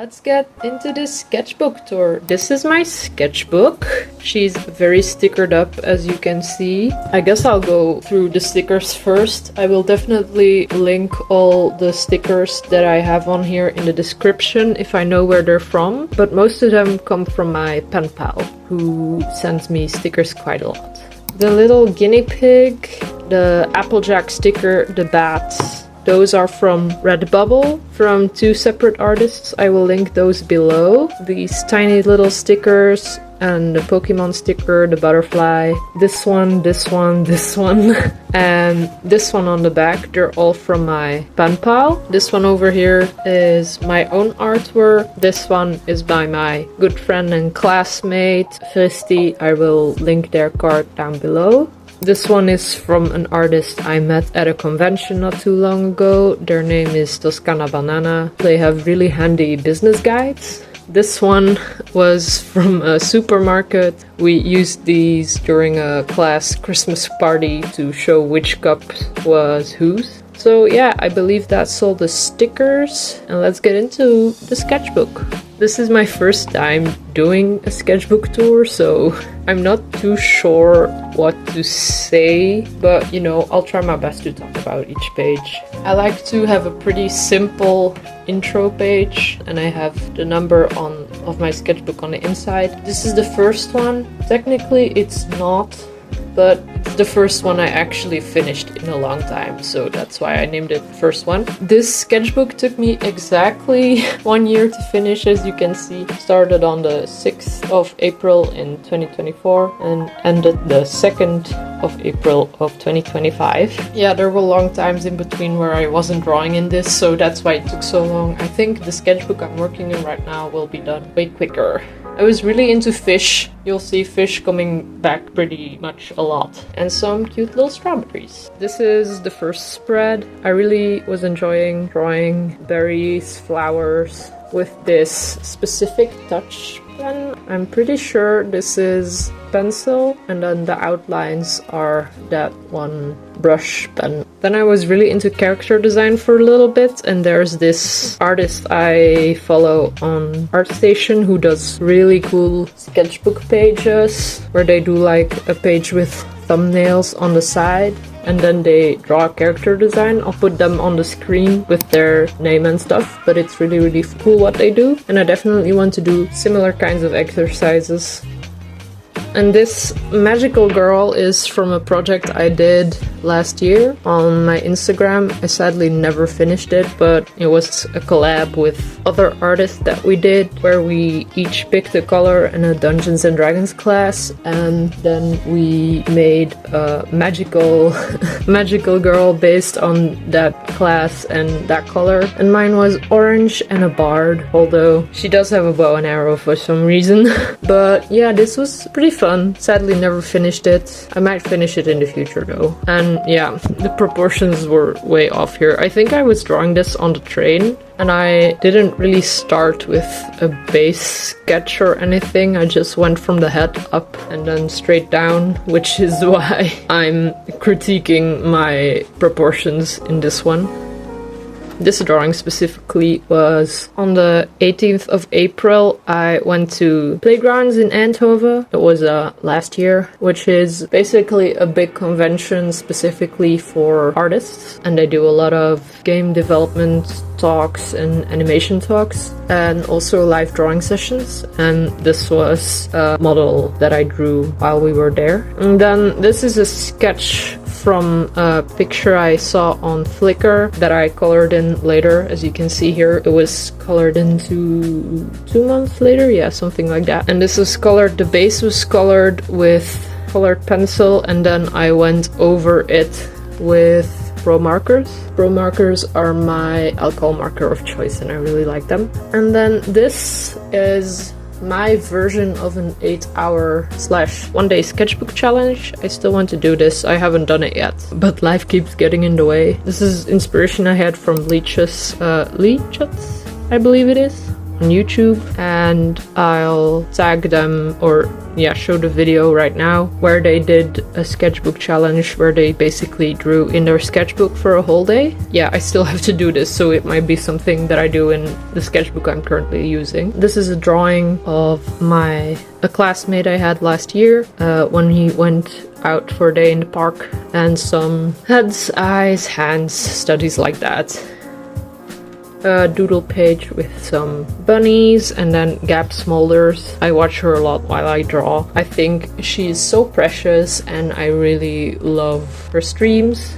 Let's get into this sketchbook tour. This is my sketchbook. She's very stickered up, as you can see. I guess I'll go through the stickers first. I will definitely link all the stickers that I have on here in the description if I know where they're from. But most of them come from my pen pal, who sends me stickers quite a lot. The little guinea pig, the Applejack sticker, the bats. Those are from Redbubble, from two separate artists. I will link those below. These tiny little stickers and the Pokemon sticker, the butterfly. This one, this one, this one, and this one on the back. They're all from my pen pal. This one over here is my own artwork. This one is by my good friend and classmate, Christy. I will link their card down below. This one is from an artist I met at a convention not too long ago. Their name is Toscana Banana. They have really handy business guides. This one was from a supermarket. We used these during a class Christmas party to show which cup was whose. So yeah, I believe that's all the stickers. And let's get into the sketchbook. This is my first time doing a sketchbook tour, so I'm not too sure what to say, but you know, I'll try my best to talk about each page. I like to have a pretty simple intro page, and I have the number of my sketchbook on the inside. This is the first one. Technically it's not, but it's the first one I actually finished in a long time, so that's why I named it first one. This sketchbook took me exactly 1 year to finish, as you can see. Started on the 6th of April in 2024 and ended the 2nd of April of 2025. Yeah, there were long times in between where I wasn't drawing in this, so that's why it took so long. I think the sketchbook I'm working in right now will be done way quicker. I was really into fish. You'll see fish coming back pretty much a lot. And some cute little strawberries. This is the first spread. I really was enjoying drawing berries, flowers with this specific touch pen. I'm pretty sure this is pencil, and then the outlines are that one brush pen. Then I was really into character design for a little bit, and there's this artist I follow on ArtStation who does really cool sketchbook pages where they do like a page with thumbnails on the side and then they draw a character design. I'll put them on the screen with their name and stuff, but it's really cool what they do, and I definitely want to do similar kinds of exercises. And this magical girl is from a project I did last year on my Instagram. I sadly never finished it, but it was a collab with other artists that we did, where we each picked a color in a Dungeons and Dragons class, and then we made a magical magical girl based on that class and that color. And mine was orange and a bard, although she does have a bow and arrow for some reason. But yeah, this was pretty fun. Sadly never finished it. I might finish it in the future though. And yeah, the proportions were way off here. I think I was drawing this on the train, and I didn't really start with a base sketch or anything. I just went from the head up and then straight down, which is why I'm critiquing my proportions in this one. This drawing specifically was on the 18th of April. I went to Playgrounds in Eindhoven. It was last year, which is basically a big convention specifically for artists. And they do a lot of game development talks and animation talks, and also live drawing sessions. And this was a model that I drew while we were there. And then this is a sketch from a picture I saw on Flickr that I colored in later. As you can see here, it was colored into 2 months later, yeah, something like that. And this was colored, the base was colored with colored pencil, and then I went over it with Pro markers. Pro markers are my alcohol marker of choice, and I really like them. And then this is my version of an 8-hour / 1-day sketchbook challenge. I still want to do this. I haven't done it yet, but life keeps getting in the way. This is inspiration I had from Leech's, I believe it is, on YouTube, and I'll tag them or yeah, show the video right now where they did a sketchbook challenge where they basically drew in their sketchbook for a whole day. Yeah, I still have to do this, so it might be something that I do in the sketchbook I'm currently using. This is a drawing of a classmate I had last year when he went out for a day in the park, and some heads, eyes, hands, studies like that. A doodle page with some bunnies, and then Gab Smolders. I watch her a lot while I draw. I think she's so precious and I really love her streams.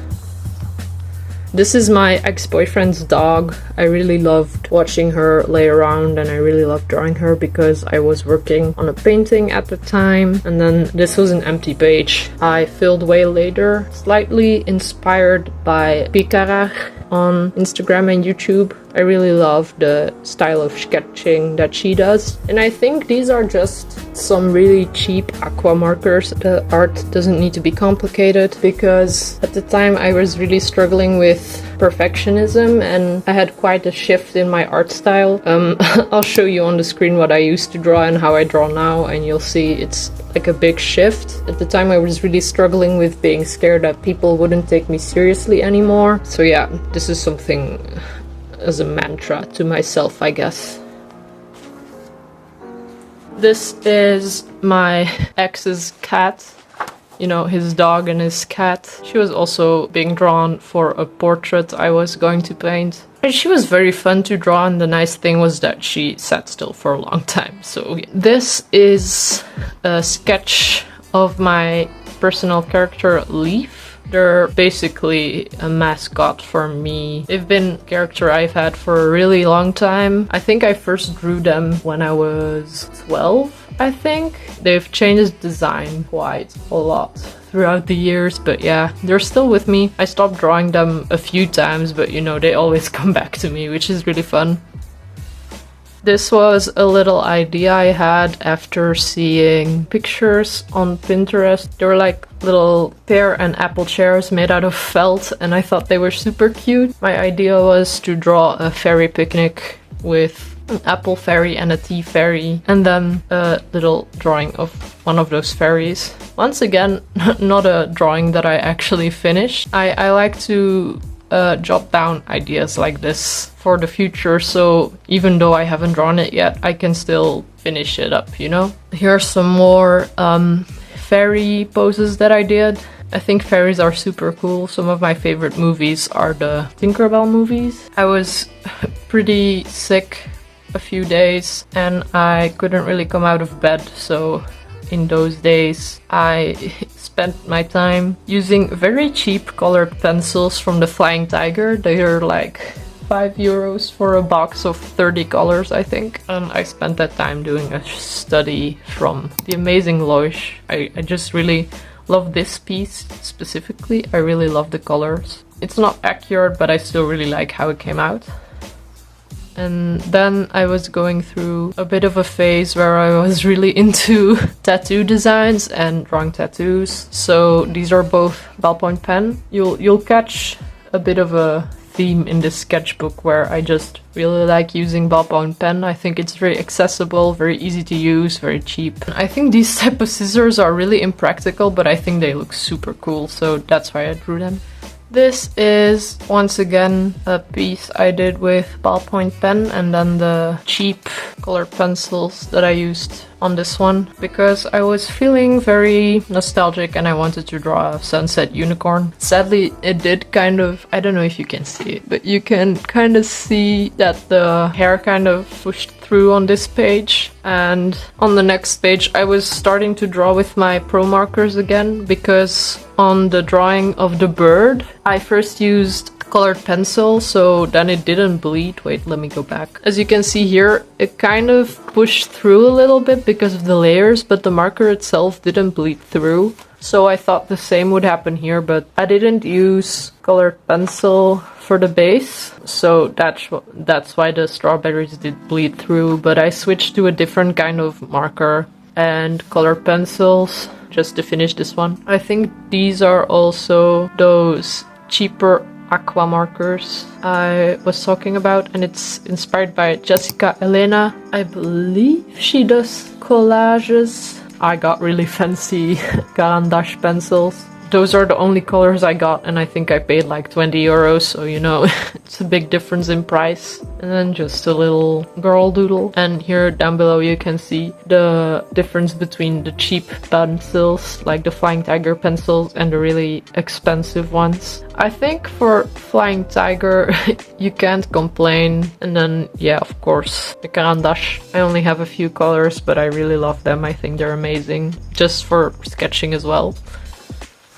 This is my ex-boyfriend's dog. I really loved watching her lay around, and I really loved drawing her because I was working on a painting at the time. And then this was an empty page I filled way later, slightly inspired by Picarach on Instagram and YouTube. I really love the style of sketching that she does. And I think these are just some really cheap aqua markers. The art doesn't need to be complicated because at the time I was really struggling with perfectionism and I had quite a shift in my art style. I'll show you on the screen what I used to draw and how I draw now, and you'll see it's like a big shift. At the time I was really struggling with being scared that people wouldn't take me seriously anymore. So yeah, this is something as a mantra to myself, I guess. This is my ex's cat. You know, his dog and his cat. She was also being drawn for a portrait I was going to paint. And she was very fun to draw, and the nice thing was that she sat still for a long time. So yeah. This is a sketch of my personal character, Leaf. They're basically a mascot for me. They've been a character I've had for a really long time. I think I first drew them when I was 12, I think. They've changed design quite a lot throughout the years, but yeah, they're still with me. I stopped drawing them a few times, but you know, they always come back to me, which is really fun. This was a little idea I had after seeing pictures on Pinterest. They were like little pear and apple chairs made out of felt, and I thought they were super cute. My idea was to draw a fairy picnic with an apple fairy and a tea fairy, and then a little drawing of one of those fairies. Once again, not a drawing that I actually finished. I like to jot down ideas like this for the future, so even though I haven't drawn it yet, I can still finish it up, you know? Here are some more fairy poses that I did. I think fairies are super cool. Some of my favorite movies are the Tinkerbell movies. I was pretty sick a few days and I couldn't really come out of bed, so in those days I spent my time using very cheap colored pencils from the Flying Tiger. They are like €5 for a box of 30 colors, I think. And I spent that time doing a study from the amazing Loish. I just really love this piece specifically. I really love the colors. It's not accurate, but I still really like how it came out. And then I was going through a bit of a phase where I was really into tattoo designs and drawing tattoos. So these are both ballpoint pen. You'll catch a bit of a theme in this sketchbook where I just really like using ballpoint pen. I think it's very accessible, very easy to use, very cheap. I think these type of scissors are really impractical, but I think they look super cool, so that's why I drew them. This is, once again, a piece I did with ballpoint pen and then the cheap colored pencils that I used on this one because I was feeling very nostalgic and I wanted to draw a sunset unicorn. Sadly, it did kind of, I don't know if you can see it, but you can kind of see that the hair kind of pushed through on this page. And on the next page I was starting to draw with my pro markers again because on the drawing of the bird I first used colored pencil, so then it didn't bleed. Wait, let me go back. As you can see here, it kind of pushed through a little bit because of the layers, but the marker itself didn't bleed through. So I thought the same would happen here, but I didn't use colored pencil for the base, so that's why the strawberries did bleed through, but I switched to a different kind of marker and colored pencils just to finish this one. I think these are also those cheaper aqua markers I was talking about, and it's inspired by Jessica Elena. I believe she does collages. I got really fancy Caran pencils. Those are the only colors I got, and I think I paid like 20 euros, so you know, it's a big difference in price. And then just a little girl doodle. And here down below you can see the difference between the cheap pencils, like the Flying Tiger pencils, and the really expensive ones. I think for Flying Tiger, you can't complain. And then, yeah, of course, the Caran. I only have a few colors, but I really love them. I think they're amazing, just for sketching as well.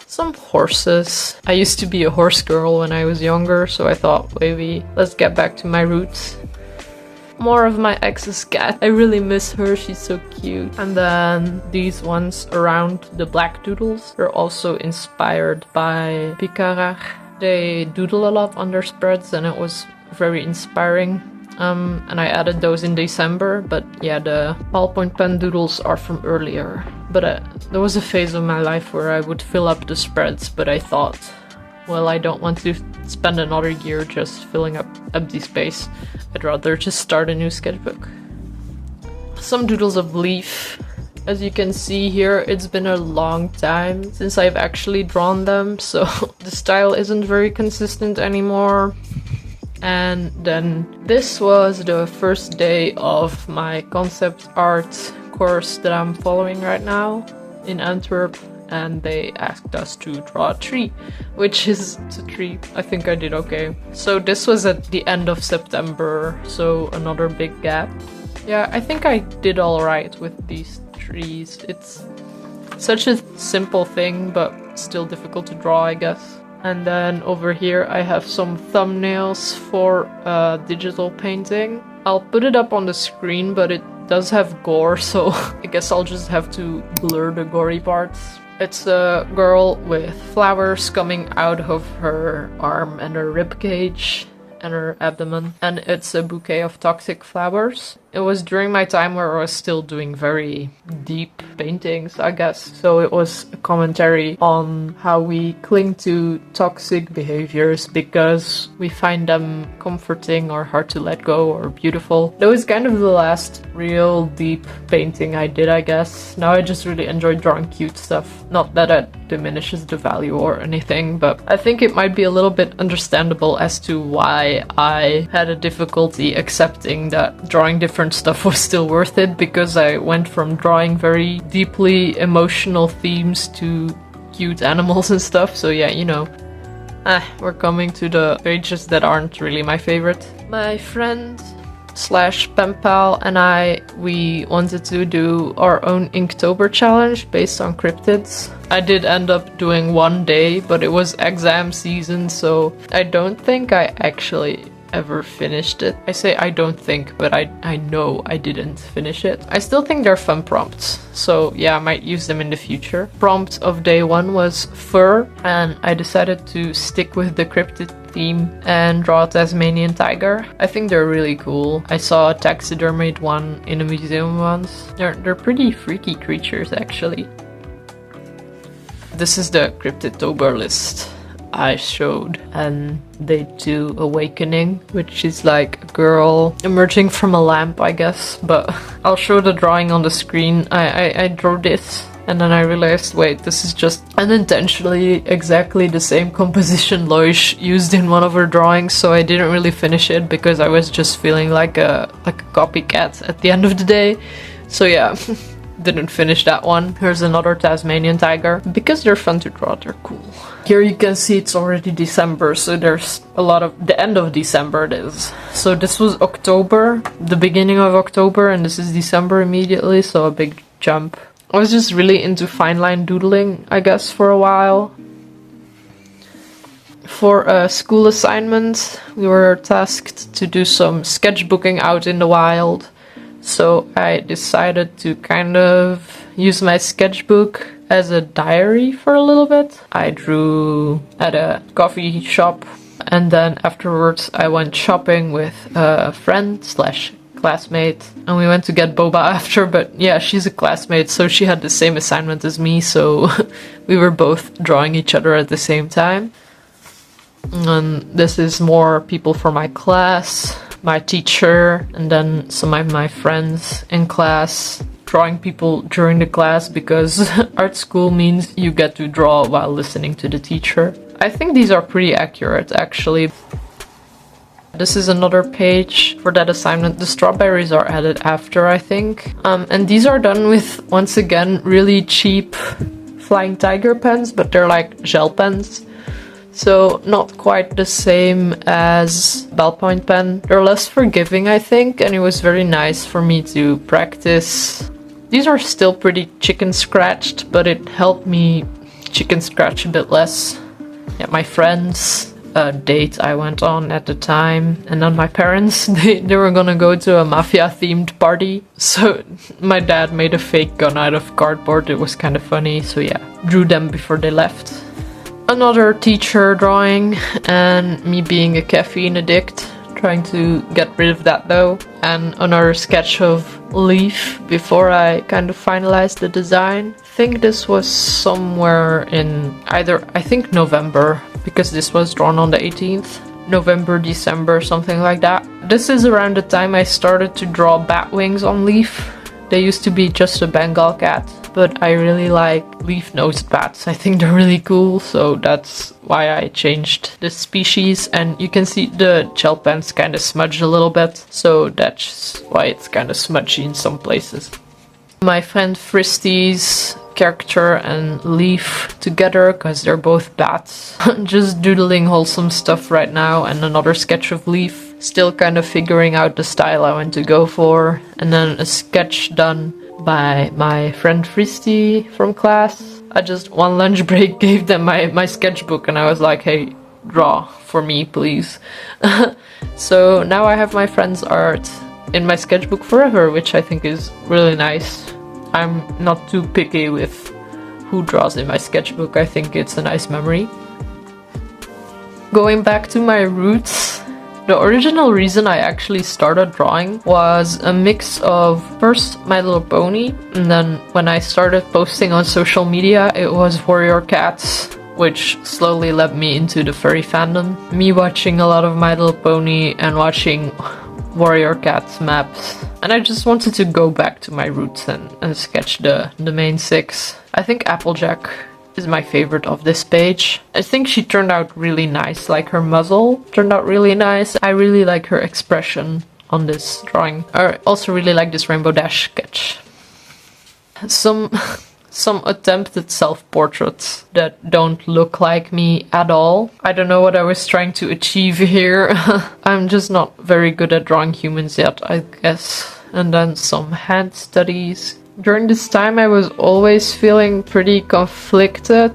Some horses. I used to be a horse girl when I was younger, so I thought maybe let's get back to my roots. More of my ex's cat. I really miss her, she's so cute. And then these ones around the black doodles. They're also inspired by Picarach. They doodle a lot on their spreads and it was very inspiring. And I added those in December, but yeah, the ballpoint pen doodles are from earlier. But there was a phase of my life where I would fill up the spreads, but I thought, well, I don't want to spend another year just filling up empty space. I'd rather just start a new sketchbook. Some doodles of leaf. As you can see here, it's been a long time since I've actually drawn them, so the style isn't very consistent anymore. And then this was the first day of my concept art course that I'm following right now in Antwerp, and they asked us to draw a tree, which is a tree. I think I did okay. So this was at the end of September, so another big gap. Yeah, I think I did all right with these trees. It's such a simple thing, but still difficult to draw, I guess. And then over here I have some thumbnails for digital painting. I'll put it up on the screen, but it does have gore, so I guess I'll just have to blur the gory parts. It's a girl with flowers coming out of her arm and her rib cage and her abdomen, and it's a bouquet of toxic flowers. It was during my time where I was still doing very deep paintings, I guess. So it was a commentary on how we cling to toxic behaviors because we find them comforting or hard to let go or beautiful. That was kind of the last real deep painting I did, I guess. Now I just really enjoy drawing cute stuff. Not that it diminishes the value or anything, but I think it might be a little bit understandable as to why I had a difficulty accepting that drawing different stuff was still worth it, because I went from drawing very deeply emotional themes to cute animals and stuff. So yeah, you know, we're coming to the pages that aren't really my favorite. My friend slash pen pal and we wanted to do our own Inktober challenge based on cryptids. I did end up doing one day, but it was exam season, so I don't think I actually ever finished it. I say I don't think, but I know I didn't finish it. I still think they're fun prompts, so yeah, I might use them in the future. Prompt of day one was fur, and I decided to stick with the cryptid theme and draw a Tasmanian tiger. I think they're really cool. I saw a taxidermied one in a museum once. They're pretty freaky creatures, actually. This is the Cryptidtober list I showed, and they do Awakening, which is like a girl emerging from a lamp, I guess, but I'll show the drawing on the screen. I drew this, and then I realized, wait, this is just unintentionally exactly the same composition Loish used in one of her drawings, so I didn't really finish it because I was just feeling like a copycat at the end of the day. So yeah, didn't finish that one. Here's another Tasmanian tiger. Because they're fun to draw, they're cool. Here you can see it's already December, so there's a lot of the end of December it is. So this was October, the beginning of October, and this is December immediately, so a big jump. I was just really into fine line doodling, I guess, for a while. For a school assignment, we were tasked to do some sketchbooking out in the wild. So I decided to kind of use my sketchbook as a diary for a little bit. I drew at a coffee shop, and then afterwards I went shopping with a friend slash classmate, and we went to get boba after, but yeah, she's a classmate, so she had the same assignment as me, so we were both drawing each other at the same time. And this is more people from my class, my teacher, and then some of my friends in class. drawing people during the class because art school means you get to draw while listening to the teacher. I think these are pretty accurate, actually. This is another page for that assignment. The strawberries are added after, I think. And these are done with, once again, really cheap Flying Tiger pens, but they're like gel pens. So not quite the same as ballpoint pen. They're less forgiving, I think, and it was very nice for me to practice. These are still pretty chicken scratched, but it helped me chicken scratch a bit less. Yeah, my friends date I went on at the time, and then my parents, they were gonna go to a mafia themed party, so my dad made a fake gun out of cardboard. It was kind of funny, so yeah, drew them before they left. Another teacher drawing, and me being a caffeine addict, trying to get rid of that though, and another sketch of leaf before I kind of finalized the design. I think this was somewhere in either, I think November, because this was drawn on the 18th. November, December, something like that. This is around the time I started to draw bat wings on leaf. They used to be just a Bengal cat, but I really like leaf-nosed bats. I think they're really cool, so that's why I changed the species. And you can see the gel pens kind of smudged a little bit, so that's why it's kind of smudgy in some places. My friend Fristy's character and leaf together, because they're both bats. Just doodling wholesome stuff right now, and another sketch of leaf. Still kind of figuring out the style I want to go for. And then a sketch done by my friend Fristy from class. I just, one lunch break, gave them my sketchbook and I was like, hey, draw for me, please. So now I have my friend's art in my sketchbook forever, which I think is really nice. I'm not too picky with who draws in my sketchbook. I think it's a nice memory. Going back to my roots, the original reason I actually started drawing was a mix of first My Little Pony, and then when I started posting on social media, it was Warrior Cats, which slowly led me into the furry fandom. Me watching a lot of My Little Pony and watching Warrior Cats maps, and I just wanted to go back to my roots and sketch the main six. I think Applejack is my favorite of this page. I think she turned out really nice, like her muzzle turned out really nice. I really like her expression on this drawing. I also really like this Rainbow Dash sketch. Some attempted self-portraits that don't look like me at all. I don't know what I was trying to achieve here. I'm just not very good at drawing humans yet, I guess. And then some hand studies. During this time I was always feeling pretty conflicted.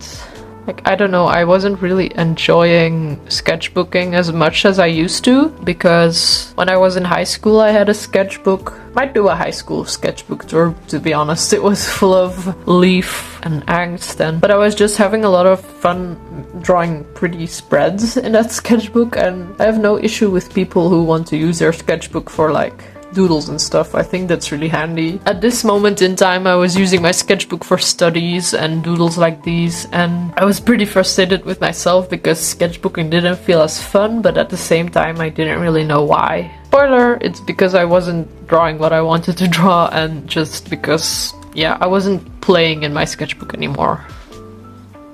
Like, I don't know, I wasn't really enjoying sketchbooking as much as I used to, because when I was in high school I had a sketchbook. Might do a high school sketchbook tour, to be honest. It was full of leaf and angst, but I was just having a lot of fun drawing pretty spreads in that sketchbook, and I have no issue with people who want to use their sketchbook for like doodles and stuff. I think that's really handy. At this moment in time I was using my sketchbook for studies and doodles like these, and I was pretty frustrated with myself because sketchbooking didn't feel as fun, but at the same time I didn't really know why. Spoiler, it's because I wasn't drawing what I wanted to draw, and just because, yeah, I wasn't playing in my sketchbook anymore.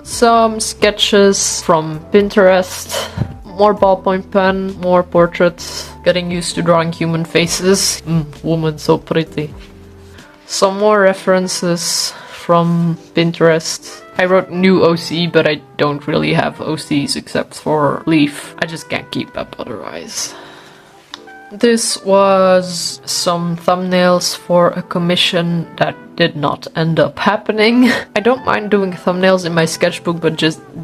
Some sketches from Pinterest. More ballpoint pen, more portraits, getting used to drawing human faces. Woman so pretty. Some more references from Pinterest. I wrote new OC, but I don't really have OCs except for leaf. I just can't keep up otherwise. This was some thumbnails for a commission that did not end up happening. I don't mind doing thumbnails in my sketchbook, but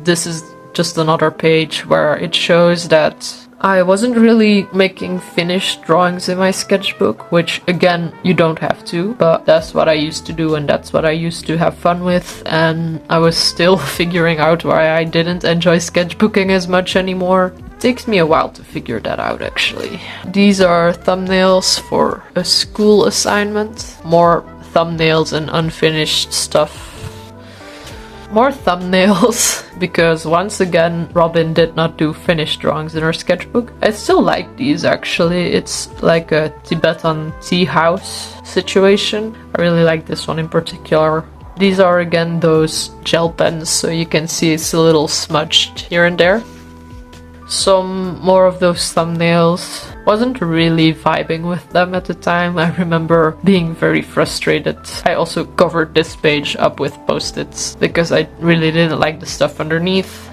this is just another page where it shows that I wasn't really making finished drawings in my sketchbook, which again, you don't have to, but that's what I used to do and that's what I used to have fun with, and I was still figuring out why I didn't enjoy sketchbooking as much anymore. It takes me a while to figure that out, actually. These are thumbnails for a school assignment. More thumbnails and unfinished stuff. More thumbnails, because once again Robin did not do finished drawings in her sketchbook. I still like these actually. It's like a Tibetan tea house situation. I really like this one in particular. These are again those gel pens, so you can see it's a little smudged here and there. Some more of those thumbnails. Wasn't really vibing with them at the time. I remember being very frustrated. I also covered this page up with post-its because I really didn't like the stuff underneath.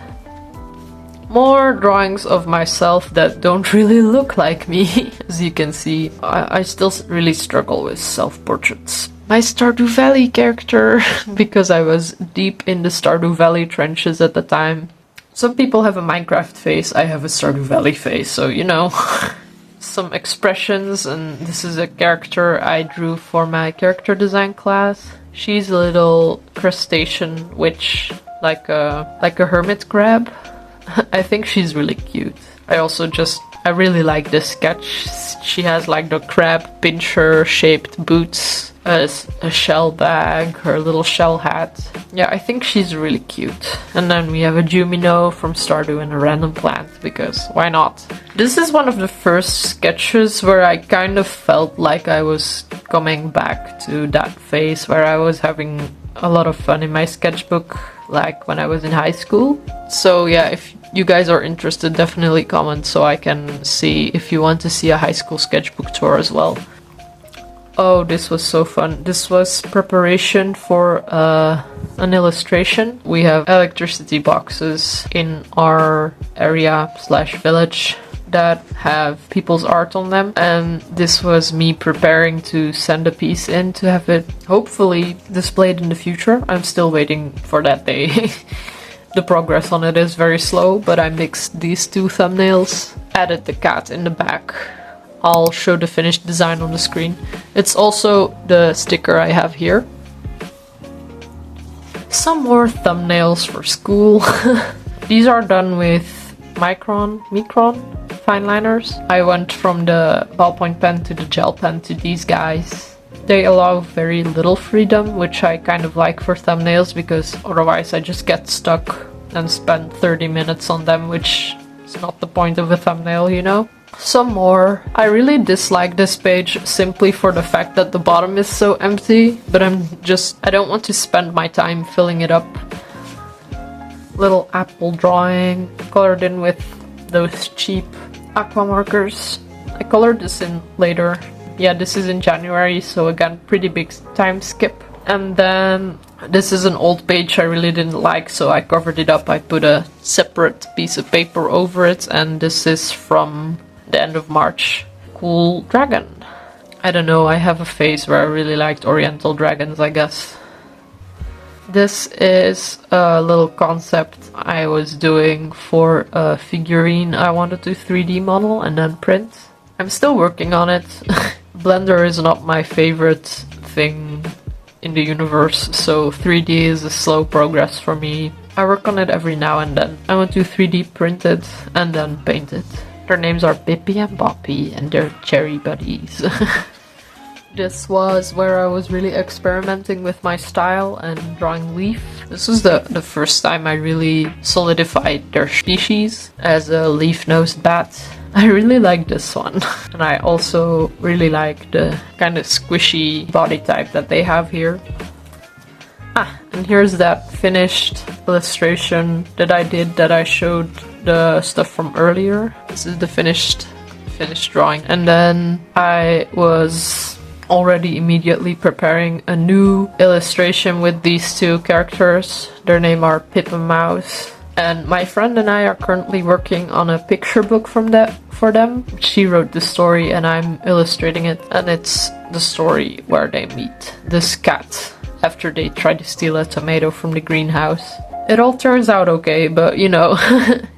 More drawings of myself that don't really look like me. As you can see, I still really struggle with self-portraits. My Stardew Valley character, because I was deep in the Stardew Valley trenches at the time. Some people have a Minecraft face, I have a Stardew Valley face, so you know. Some expressions, and this is a character I drew for my character design class. She's a little crustacean witch, like a hermit crab. I think she's really cute. I really like this sketch. She has like the crab pincher shaped boots, a shell bag, her little shell hat. Yeah, I think she's really cute. And then we have a Jumino from Stardew and a random plant, because why not? This is one of the first sketches where I kind of felt like I was coming back to that phase where I was having a lot of fun in my sketchbook, like when I was in high school. So yeah, if you guys are interested, definitely comment so I can see if you want to see a high school sketchbook tour as well. Oh, this was so fun. This was preparation for an illustration. We have electricity boxes in our area/village that have people's art on them, and this was me preparing to send a piece in to have it hopefully displayed in the future. I'm still waiting for that day. The progress on it is very slow, but I mixed these two thumbnails, added the cat in the back. I'll show the finished design on the screen. It's also the sticker I have here. Some more thumbnails for school. These are done with Micron fine liners. I went from the ballpoint pen to the gel pen to these guys. They allow very little freedom, which I kind of like for thumbnails, because otherwise I just get stuck and spend 30 minutes on them, which is not the point of a thumbnail, you know? Some more. I really dislike this page simply for the fact that the bottom is so empty, but I don't want to spend my time filling it up. Little apple drawing, colored in with those cheap aqua markers. I colored this in later. Yeah, this is in January, so again, pretty big time skip. And then this is an old page I really didn't like, so I covered it up. I put a separate piece of paper over it, and this is from the end of March. Cool dragon. I don't know, I have a phase where I really liked oriental dragons, I guess. This is a little concept I was doing for a figurine I wanted to 3D model and then print. I'm still working on it. Blender is not my favorite thing in the universe, so 3D is a slow progress for me. I work on it every now and then. I want to 3D print it and then paint it. Their names are Bippy and Boppy, and they're cherry buddies. This was where I was really experimenting with my style and drawing leaf. This was the first time I really solidified their species as a leaf-nosed bat. I really like this one. And I also really like the kind of squishy body type that they have here. And here's that finished illustration that I did, that I showed the stuff from earlier. This is the finished drawing. And then I was already immediately preparing a new illustration with these two characters. Their name are Pip and Mouse. And my friend and I are currently working on a picture book for them. She wrote the story and I'm illustrating it, and it's the story where they meet this cat after they try to steal a tomato from the greenhouse. It all turns out okay, but you know,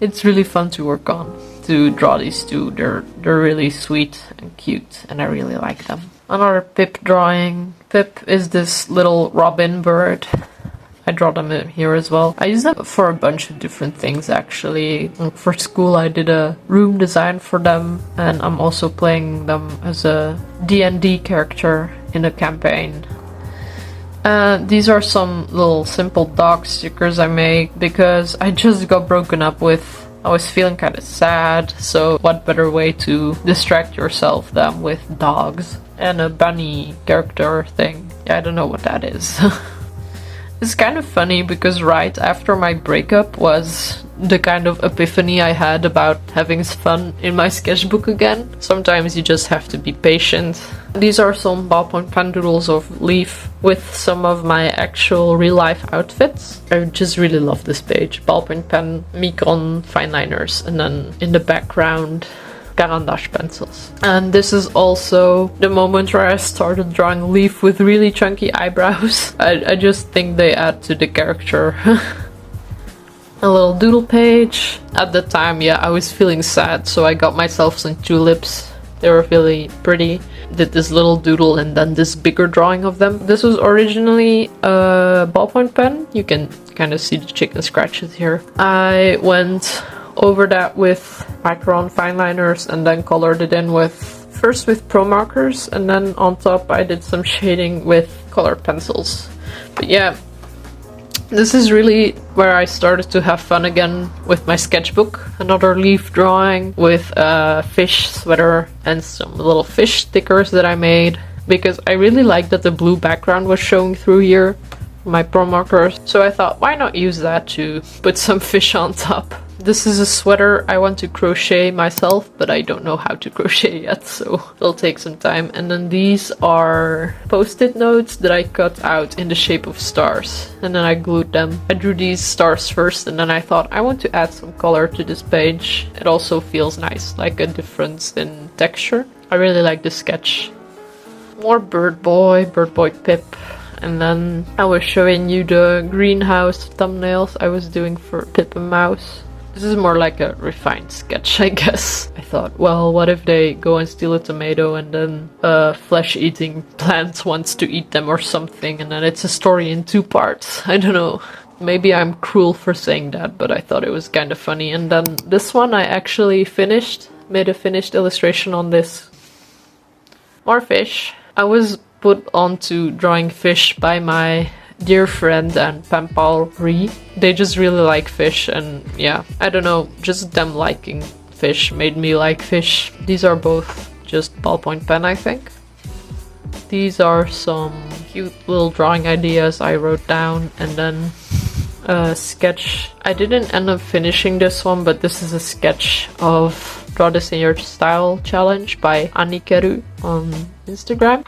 it's really fun to work on, to draw these two. They're really sweet and cute, and I really like them. Another Pip drawing. Pip is this little robin bird. I draw them here as well. I use them for a bunch of different things actually. For school I did a room design for them, and I'm also playing them as a D&D character in a campaign. These are some little simple dog stickers I made because I just got broken up with. I was feeling kind of sad, so what better way to distract yourself than with dogs and a bunny character thing. Yeah, I don't know what that is. It's kind of funny because right after my breakup was the kind of epiphany I had about having fun in my sketchbook again. Sometimes you just have to be patient. These are some ballpoint pen doodles of Leaf with some of my actual real life outfits. I just really love this page. Ballpoint pen, Micron fine liners, and then in the background Caran d'Ache pencils. And this is also the moment where I started drawing Leaf with really chunky eyebrows. I just think they add to the character. A little doodle page. At the time, yeah, I was feeling sad, so I got myself some tulips. They were really pretty. Did this little doodle and then this bigger drawing of them. This was originally a ballpoint pen. You can kind of see the chicken scratches here. I went over that with micron fine liners and then colored it in with first with pro markers, and then on top I did some shading with colored pencils. But yeah, this is really where I started to have fun again with my sketchbook. Another Leaf drawing with a fish sweater and some little fish stickers that I made because I really liked that the blue background was showing through here, my pro markers. So I thought, why not use that to put some fish on top? This is a sweater I want to crochet myself, but I don't know how to crochet yet, so it'll take some time. And then these are post-it notes that I cut out in the shape of stars, and then I glued them. I drew these stars first, and then I thought I want to add some color to this page. It also feels nice, like a difference in texture. I really like this sketch. More Bird Boy Pip. And then I was showing you the greenhouse thumbnails I was doing for Pip and Mouse. This is more like a refined sketch, I guess. I thought, well, what if they go and steal a tomato and then a flesh-eating plant wants to eat them or something, and then it's a story in 2 parts. I don't know. Maybe I'm cruel for saying that, but I thought it was kind of funny. And then this one I actually finished, made a finished illustration on this. More fish. I was put onto drawing fish by my dear friend and pen pal Ree. They just really like fish, and yeah, I don't know, just them liking fish made me like fish. These are both just ballpoint pen, I think. These are some cute little drawing ideas I wrote down, and then a sketch. I didn't end up finishing this one, but this is a sketch of Draw This in Your Style challenge by Annikeru on Instagram.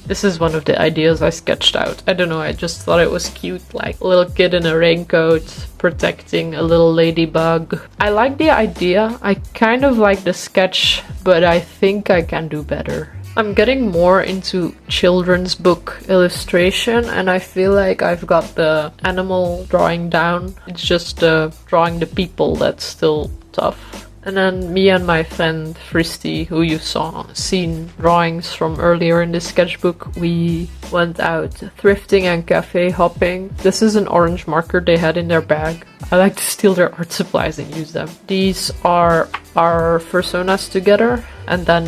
This is one of the ideas I sketched out. I don't know, I just thought it was cute, like a little kid in a raincoat protecting a little ladybug. I like the idea. I kind of like the sketch, but I think I can do better. I'm getting more into children's book illustration, and I feel like I've got the animal drawing down. It's just drawing the people that's still tough. And then me and my friend Fristy, who you seen drawings from earlier in this sketchbook, we went out thrifting and cafe hopping. This is an orange marker they had in their bag. I like to steal their art supplies and use them. These are our personas together, and then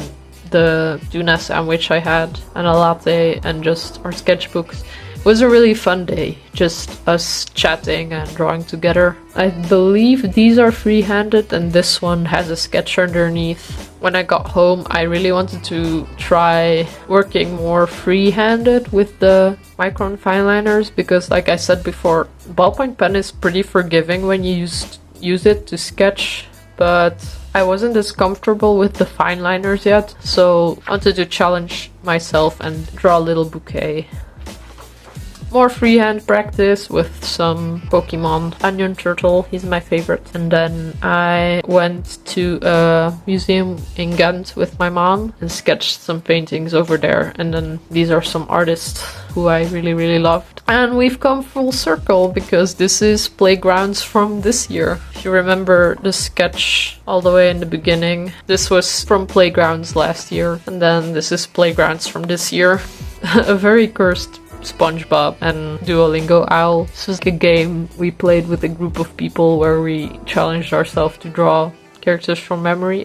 the tuna sandwich I had, and a latte, and just our sketchbooks. It was a really fun day, just us chatting and drawing together. I believe these are free-handed and this one has a sketch underneath. When I got home, I really wanted to try working more free-handed with the micron fine liners because, like I said before, ballpoint pen is pretty forgiving when you use it to sketch, but I wasn't as comfortable with the fine liners yet, so I wanted to challenge myself and draw a little bouquet. More freehand practice with some Pokemon. Onion Turtle, he's my favorite. And then I went to a museum in Ghent with my mom and sketched some paintings over there. And then these are some artists who I really loved. And we've come full circle because this is Playgrounds from this year. If you remember the sketch all the way in the beginning, this was from Playgrounds last year. And then this is Playgrounds from this year. A very cursed SpongeBob and Duolingo Owl. This was a game we played with a group of people where we challenged ourselves to draw characters from memory.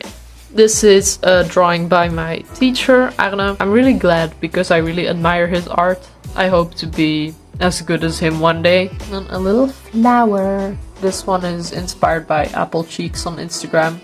This is a drawing by my teacher, Arne. I'm really glad because I really admire his art. I hope to be as good as him one day. And a little flower. This one is inspired by Apple Cheeks on Instagram.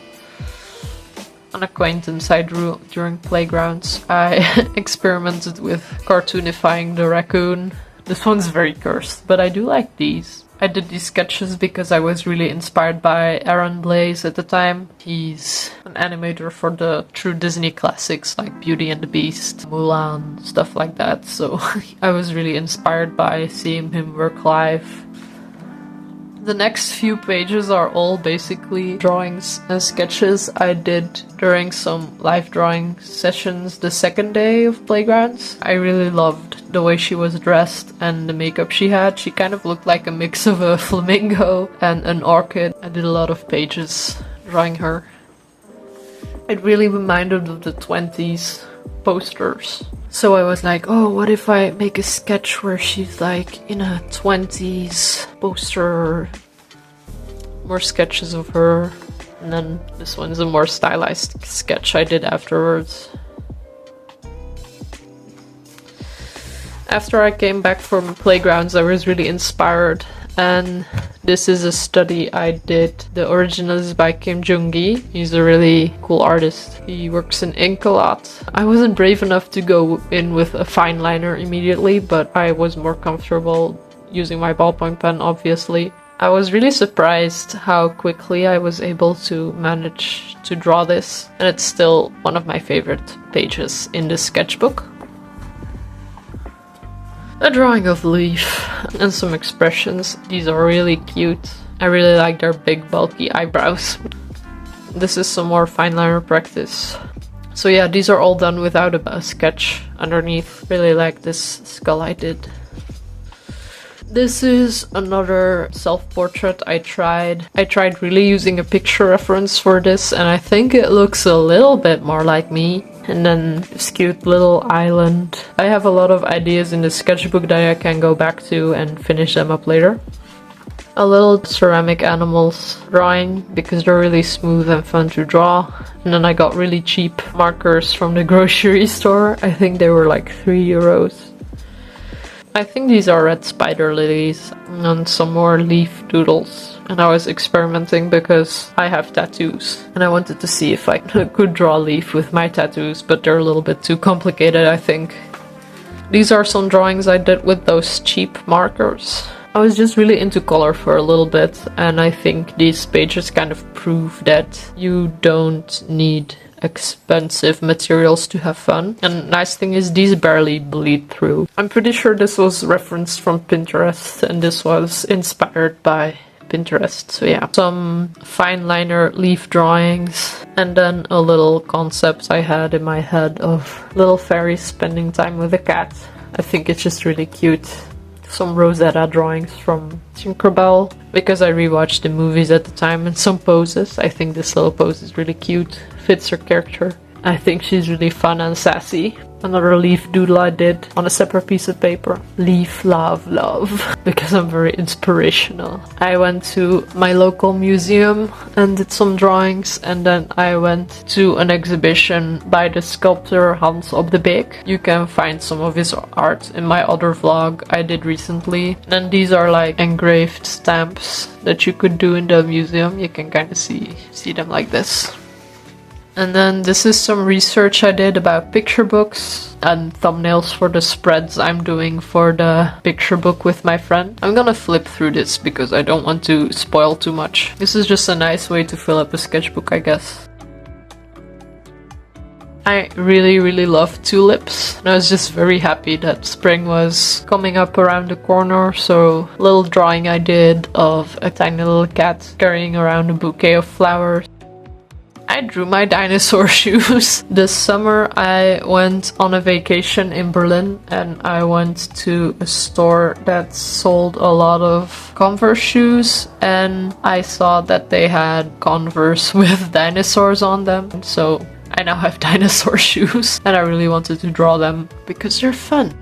An acquaintance I drew during playgrounds. I experimented with cartoonifying the raccoon. This one's very cursed, but I do like these. I did these sketches because I was really inspired by Aaron Blaise at the time. He's an animator for the true Disney classics like Beauty and the Beast, Mulan, stuff like that. So I was really inspired by seeing him work live. The next few pages are all basically drawings and sketches I did during some live drawing sessions the second day of Playgrounds. I really loved the way she was dressed and the makeup she had. She kind of looked like a mix of a flamingo and an orchid. I did a lot of pages drawing her. It really reminded of the 20s posters. So I was like, oh, what if I make a sketch where she's like in a 20s poster, more sketches of her, and then this one is a more stylized sketch I did afterwards. After I came back from Playgrounds, I was really inspired, and this is a study I did. The original is by Kim Jung-gi. He's a really cool artist. He works in ink a lot. I wasn't brave enough to go in with a fine liner immediately, but I was more comfortable using my ballpoint pen, obviously. I was really surprised how quickly I was able to manage to draw this, and it's still one of my favorite pages in the sketchbook. A drawing of Leaf and some expressions. These are really cute. I really like their big bulky eyebrows. This is some more fine liner practice. So yeah, these are all done without a sketch underneath. Really like this skull I did. This is another self-portrait I tried. I tried really using a picture reference for this, and I think it looks a little bit more like me. And then this cute little island. I have a lot of ideas in the sketchbook that I can go back to and finish them up later. A little ceramic animals drawing because they're really smooth and fun to draw. And then I got really cheap markers from the grocery store. I think they were like €3. I think these are red spider lilies and some more leaf doodles. And I was experimenting because I have tattoos and I wanted to see if I could draw a leaf with my tattoos, but they're a little bit too complicated, I think. These are some drawings I did with those cheap markers. I was just really into color for a little bit, and I think these pages kind of prove that you don't need expensive materials to have fun. And the nice thing is these barely bleed through. I'm pretty sure this was referenced from Pinterest and this was inspired by Pinterest. So yeah, some fine liner leaf drawings and then a little concept I had in my head of little fairies spending time with a cat. I think it's just really cute. Some Rosetta drawings from Tinkerbell because I rewatched the movies at the time, and some poses. I think this little pose is really cute, fits her character. I think she's really fun and sassy. Another leaf doodle I did on a separate piece of paper. Leaf, love, love. Because I'm very inspirational. I went to my local museum and did some drawings, and then I went to an exhibition by the sculptor Hans op de Beek. You can find some of his art in my other vlog I did recently. And these are like engraved stamps that you could do in the museum. You can kind of see them like this. And then this is some research I did about picture books and thumbnails for the spreads I'm doing for the picture book with my friend. I'm gonna flip through this because I don't want to spoil too much. This is just a nice way to fill up a sketchbook, I guess. I really love tulips, and I was just very happy that spring was coming up around the corner, so a little drawing I did of a tiny little cat carrying around a bouquet of flowers. I drew my dinosaur shoes. This summer I went on a vacation in Berlin and I went to a store that sold a lot of Converse shoes, and I saw that they had Converse with dinosaurs on them. So I now have dinosaur shoes and I really wanted to draw them because they're fun.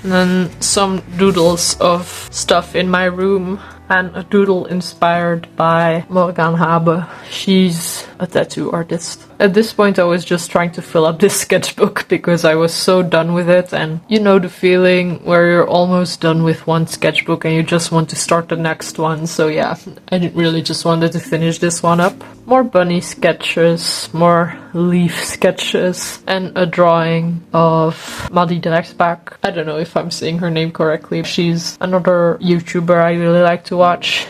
And then some doodles of stuff in my room. And a doodle inspired by Morgan Habe. She's a tattoo artist. At this point I was just trying to fill up this sketchbook because I was so done with it, and you know the feeling where you're almost done with one sketchbook and you just want to start the next one. So yeah, I really just wanted to finish this one up. More bunny sketches, more leaf sketches, and a drawing of Maddie Dreksbach. I don't know if I'm saying her name correctly. She's another YouTuber I really like to watch.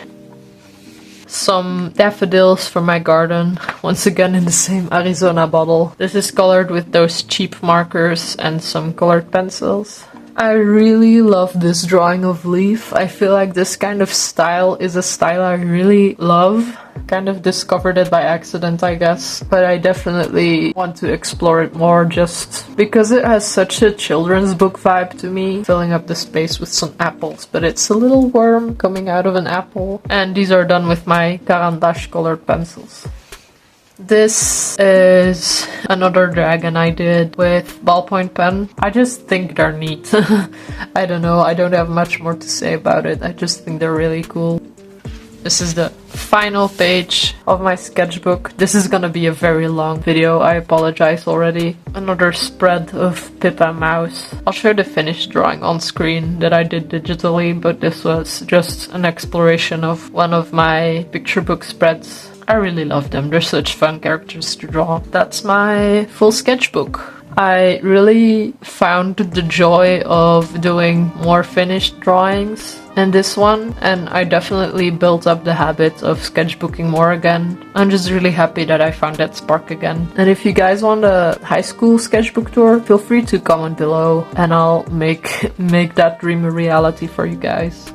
Some daffodils from my garden, once again in the same Arizona bottle. This is colored with those cheap markers and some colored pencils. I really love this drawing of leaf. I feel like this kind of style is a style I really love. Kind of discovered it by accident, I guess, but I definitely want to explore it more just because it has such a children's book vibe to me. Filling up the space with some apples, but it's a little worm coming out of an apple. And these are done with my Carandash colored pencils. This is another dragon I did with ballpoint pen. I just think they're neat. I don't know, I don't have much more to say about it. I just think they're really cool. This is the final page of my sketchbook. This is gonna be a very long video, I apologize already. Another spread of Pippa Mouse. I'll show the finished drawing on screen that I did digitally, but this was just an exploration of one of my picture book spreads. I really love them, they're such fun characters to draw. That's my full sketchbook. I really found the joy of doing more finished drawings in this one, and I definitely built up the habit of sketchbooking more again. I'm just really happy that I found that spark again. And if you guys want a high school sketchbook tour, feel free to comment below and I'll make that dream a reality for you guys.